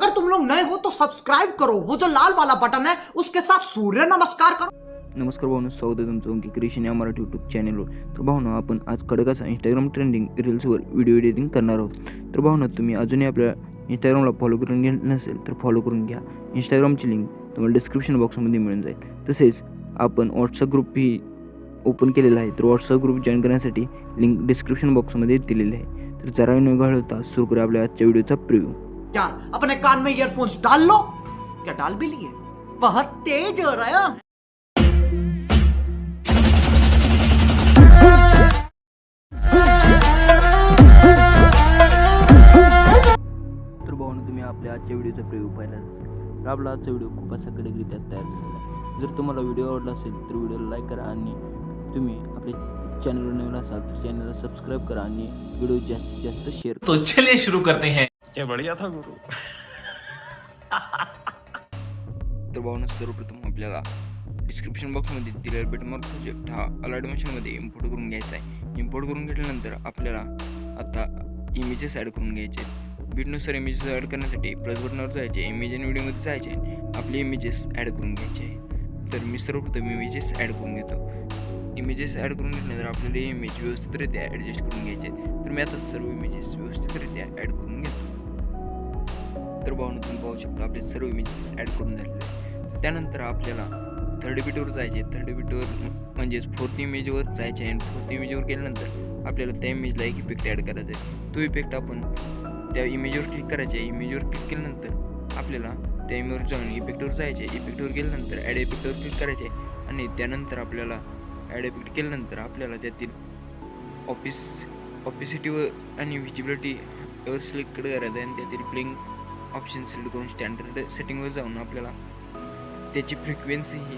अगर तुम लोग नए हो तो सब्सक्राइब करो, वो जो लाल वाला बटन है उसके साथ सूर्य नमस्कार करो। नमस्कार भावनो, स्वागत आहे तुमचं ओंकी क्रिएशन या मराठी यूट्यूब चॅनलवर. तर भावनो, आपण आज कडक असा इंस्टाग्राम ट्रेंडिंग रील्सवर व्हिडिओ एडिटिंग करणार आहोत. तर भावनो, तुम्ही अजूनही आपल्या इंस्टाग्रामला फॉलो करून घ्या नसेल तर फॉलो करून घ्या. इंस्टाग्रामची लिंक तुम्हाला डिस्क्रिप्शन बॉक्समध्ये मिळून जाईल. तसेच आपण व्हॉट्सअप ग्रुपही ओपन केलेला आहे. तर व्हॉट्सअप ग्रुप जॉईन करण्यासाठी लिंक डिस्क्रिप्शन बॉक्समध्ये दिलेली आहे. तर जरा न घालवता सुरू करूया आपल्या आजच्या व्हिडिओचा प्रिव्ह्यू. यार अपने कान में ईयरफोन्स डाल लो. क्या डाल भी लिए? बहुत तेज हो रहा है. तर भावनो, तुम्ही आपल्या आजच्या व्हिडिओचा प्रिव्ह्यू पाहिला असेल. तर आपला आजचा व्हिडिओ खूप असा कडकरीत्या तयार झालेला आहे. जर तुम्हाला व्हिडिओ आवडला असेल तर व्हिडिओला लाईक करा आणि तुम्ही आपल्या चॅनलवर नवीन असाल तर चॅनलला सबस्क्राईब करा आणि व्हिडिओ जास्तीत जास्त शेअर करा. तो चलिए शुरू करते हैं. क्या बढ़िया था गुरु. तर भावना, सर्वप्रथम आपल्याला डिस्क्रिप्शन बॉक्समध्ये दिलेला बेटमार्क प्रोजेक्ट हा अलाइड मशीनमध्ये इम्पोर्ट करून घ्यायचा आहे. इम्पोर्ट करून घेतल्यानंतर आपल्याला आता इमेजेस ॲड करून घ्यायचे आहेत. बीटनुसार इमेजेस ॲड करण्यासाठी प्लस बटनावर जायचे, इमेज आणि व्हिडिओमध्ये जायचे आणि आपले इमेजेस ॲड करून घ्यायचे आहे. तर मी सर्वप्रथम इमेजेस ॲड करून घेतो. इमेजेस ॲड करून घेतल्यानंतर आपल्याला इमेज व्यवस्थितरित्या ॲडजस्ट करून घ्यायचे आहेत. तर मी आता सर्व इमेजेस व्यवस्थितरित्या ॲड करून घेतो. तर भावना, तुम्ही पाहू शकता आपले सर्व इमेजेस ॲड करून झालेले. त्यानंतर आपल्याला थर्ड बीटवर जायचे. थर्ड बीटवर म्हणजेच फोर्थ इमेजवर जायचे आहे. फोर्थ इमेजवर गेल्यानंतर आपल्याला त्या इमेजला एक इफेक्ट ॲड करायचा आहे. तो इफेक्ट आपण त्या इमेजवर क्लिक करायचे आहे. इमेजवर क्लिक केल्यानंतर आपल्याला त्या इमेजवर जाऊन इफेक्टवर जायचे. इफेक्टवर गेल्यानंतर ॲड इफेक्टवर क्लिक करायचे आहे आणि त्यानंतर आपल्याला ॲड इफेक्ट केल्यानंतर आपल्याला त्यातील ऑपिसिटीवर आणि व्हिजिबिलिटीवर सिलेक्ट करायचं आहे आणि त्यातील ब्लिंक ऑप्शन सिलेक्ट करून स्टँडर्ड सेटिंगवर जाऊन आपल्याला त्याची फ्रिक्वेन्सी ही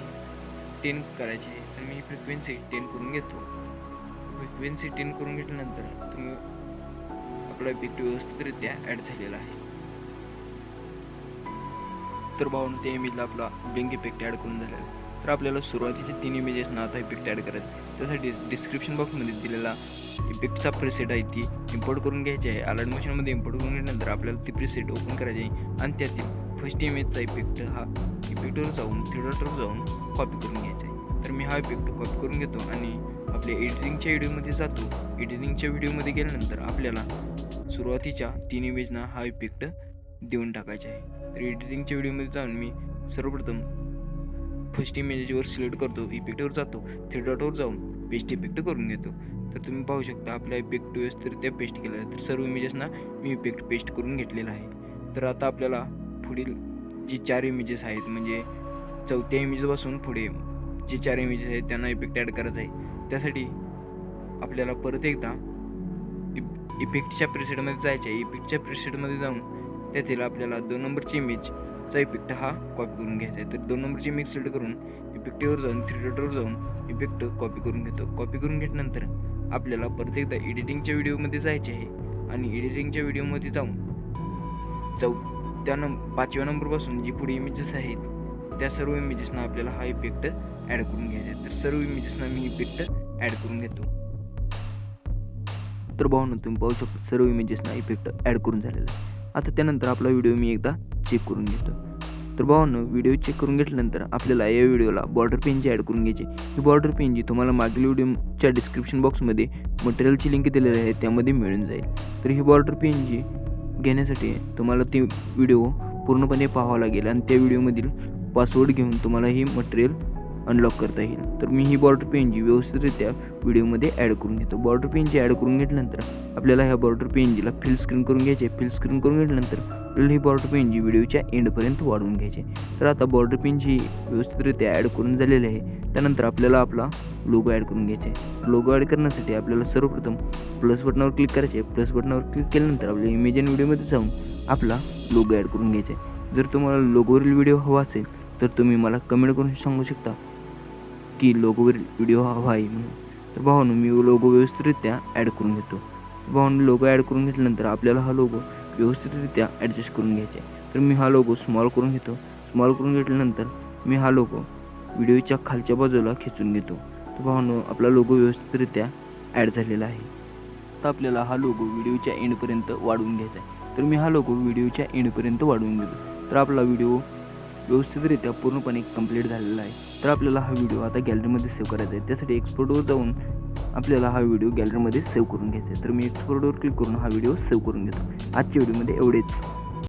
10 करायची आहे. तर मी फ्रिक्वेन्सी 10 करून घेतो. फ्रिक्वेन्सी 10 करून घेतल्यानंतर तुम्ही आपला इफेक्ट व्यवस्थितरित्या ॲड झालेला आहे. तर भावना, त्या इमेजला आपला ब्लिंक इफेक्ट ॲड करून झालेला आहे. तर आपल्याला सुरुवातीचे 3 इमेजेसना आता इफेक्ट ॲड करायचे. त्यासाठी डिस्क्रिप्शन बॉक्समध्ये दिलेला इफेक्टचा प्रीसेट आहे ती इम्पोर्ट करून घ्यायची आहे. अलाइड मशीनमध्ये इम्पोर्ट करून घेतल्यानंतर आपल्याला ती प्रीसेट ओपन करायची आहे आणि त्यातील फर्स्ट इमेजचा इफेक्ट हा इफेक्टवर जाऊन थ्रीडॉटवर जाऊन कॉपी करून घ्यायचा आहे. तर मी हा इफेक्ट कॉपी करून घेतो आणि आपल्या एडिटिंगच्या व्हिडिओमध्ये जातो. एडिटिंगच्या व्हिडिओमध्ये गेल्यानंतर आपल्याला सुरुवातीच्या 3 इमेजना हा इफेक्ट देऊन टाकायचा आहे. तर एडिटिंगच्या व्हिडिओमध्ये जाऊन मी सर्वप्रथम फर्स्ट इमेजवर सिलेक्ट करतो, इफेक्टवर जातो, थ्रीडॉटवर जाऊन पेस्ट इफेक्ट करून घेतो. तर तुम्ही पाहू शकता आपला इफेक्ट व्यवस्थितरित्या पेस्ट केला आहे. तर सर्व इमेजेसना मी इफेक्ट पेस्ट करून घेतलेला आहे. तर आता आपल्याला पुढील जी 4 इमेजेस आहेत म्हणजे चौथ्या इमेजपासून पुढे जे 4 इमेजेस आहेत त्यांना इफेक्ट ॲड करायचा आहे. त्यासाठी आपल्याला परत एकदा इफेक्टच्या प्रीसेटमध्ये जायचे आहे. इफेक्टच्या प्रीसेटमध्ये जाऊन त्यातील आपल्याला 2 नंबरची इमेजचा इफेक्ट हा कॉपी करून घ्यायचा आहे. तर 2 नंबरची इमेज सिलेक्ट करून इफेक्टवर जाऊन थ्रीडॉटवर जाऊन इफेक्ट कॉपी करून घेतो. कॉपी करून घेतल्यानंतर आपल्याला परत एकदा एडिटिंगच्या व्हिडिओमध्ये जायचे आहे आणि एडिटिंगच्या व्हिडिओमध्ये जाऊन 5व्या नंबरपासून जी पुढे इमेजेस आहेत त्या सर्व इमेजेसना आपल्याला हा इफेक्ट ॲड करून घ्यायचा आहे. तर सर्व इमेजेसना मी इफेक्ट ॲड करून घेतो. तर भावना, तुम्ही पाहू शकता सर्व इमेजेसना इफेक्ट ॲड करून झालेला आहे. आता त्यानंतर आपला व्हिडिओ मी एकदा चेक करून घेतो. तर भावना, व्हिडिओ चेक करून घेतल्यानंतर आपल्याला या व्हिडिओला बॉर्डर पेनची ॲड करून घ्यायची. ही बॉर्डर पेन जी तुम्हाला मागील व्हिडिओच्या डिस्क्रिप्शन बॉक्समध्ये मटेरियलची लिंक दिलेली आहे त्यामध्ये मिळून जाईल. तर ही बॉर्डर पेन जी घेण्यासाठी तुम्हाला ती व्हिडिओ पूर्णपणे पाहावा लागेल आणि त्या व्हिडिओमधील पासवर्ड घेऊन तुम्हाला ही मटेरियल अनलॉक करता येईल. तर मी ही बॉर्डर पेनची व्यवस्थितरित्या व्हिडिओमध्ये ॲड करून घेतो. बॉर्डर पेनची ॲड करून घेतल्यानंतर आपल्याला ह्या बॉर्डर पेनजीला फिल स्क्रीन करून घ्यायचे. फिल स्क्रीन करून घेतल्यानंतर आपल्याला ही बॉर्डर पेनजी व्हिडिओच्या एंडपर्यंत वाढवून घ्यायचे. तर आता बॉर्डर पेनची व्यवस्थितरित्या ॲड करून झालेली आहे. त्यानंतर आपल्याला आपला लोगो ॲड करून घ्यायचा आहे. लोगो ॲड करण्यासाठी आपल्याला सर्वप्रथम प्लस बटनावर क्लिक करायचे आहे. प्लस बटनावर क्लिक केल्यानंतर आपल्या इमेज आणि व्हिडिओमध्ये जाऊन आपला लोगो ॲड करून घ्यायचा आहे. जर तुम्हाला लोगोवरील व्हिडिओ हवा असेल तर तुम्ही मला कमेंट करून सांगू शकता की लोगोवरील व्हिडिओ हवा आहे म्हणून. तर भावांनो, मी लोगो व्यवस्थितरित्या ॲड करून घेतो. भावांनो, लोगो ॲड करून घेतल्यानंतर आपल्याला हा लोगो व्यवस्थितरित्या ॲडजस्ट करून घ्यायचा आहे. तर मी हा लोगो स्मॉल करून घेतो. स्मॉल करून घेतल्यानंतर मी हा लोगो व्हिडिओच्या खालच्या बाजूला खेचून घेतो. तर भावांनो, आपला लोगो व्यवस्थितरित्या ॲड झालेला आहे. तर आपल्याला हा लोगो व्हिडिओच्या एंडपर्यंत वाढवून घ्यायचा आहे. तर मी हा लोगो व्हिडिओच्या एंडपर्यंत वाढवून घेतो. तर आपला व्हिडिओ व्यवस्थितरित्या पूर्णपणे कंप्लीट झालेला आहे. तर आपल्याला हा व्हिडिओ आता गॅलरीमध्ये सेव्ह करायचा आहे. त्यासाठी एक्सपोर्टवर जाऊन आपल्याला हा व्हिडिओ गॅलरीमध्ये सेव्ह करून घ्यायचा आहे. तर मी एक्सपोर्टवर क्लिक करून हा व्हिडिओ सेव्ह करून घेतो. आजच्या व्हिडिओमध्ये एवढेच.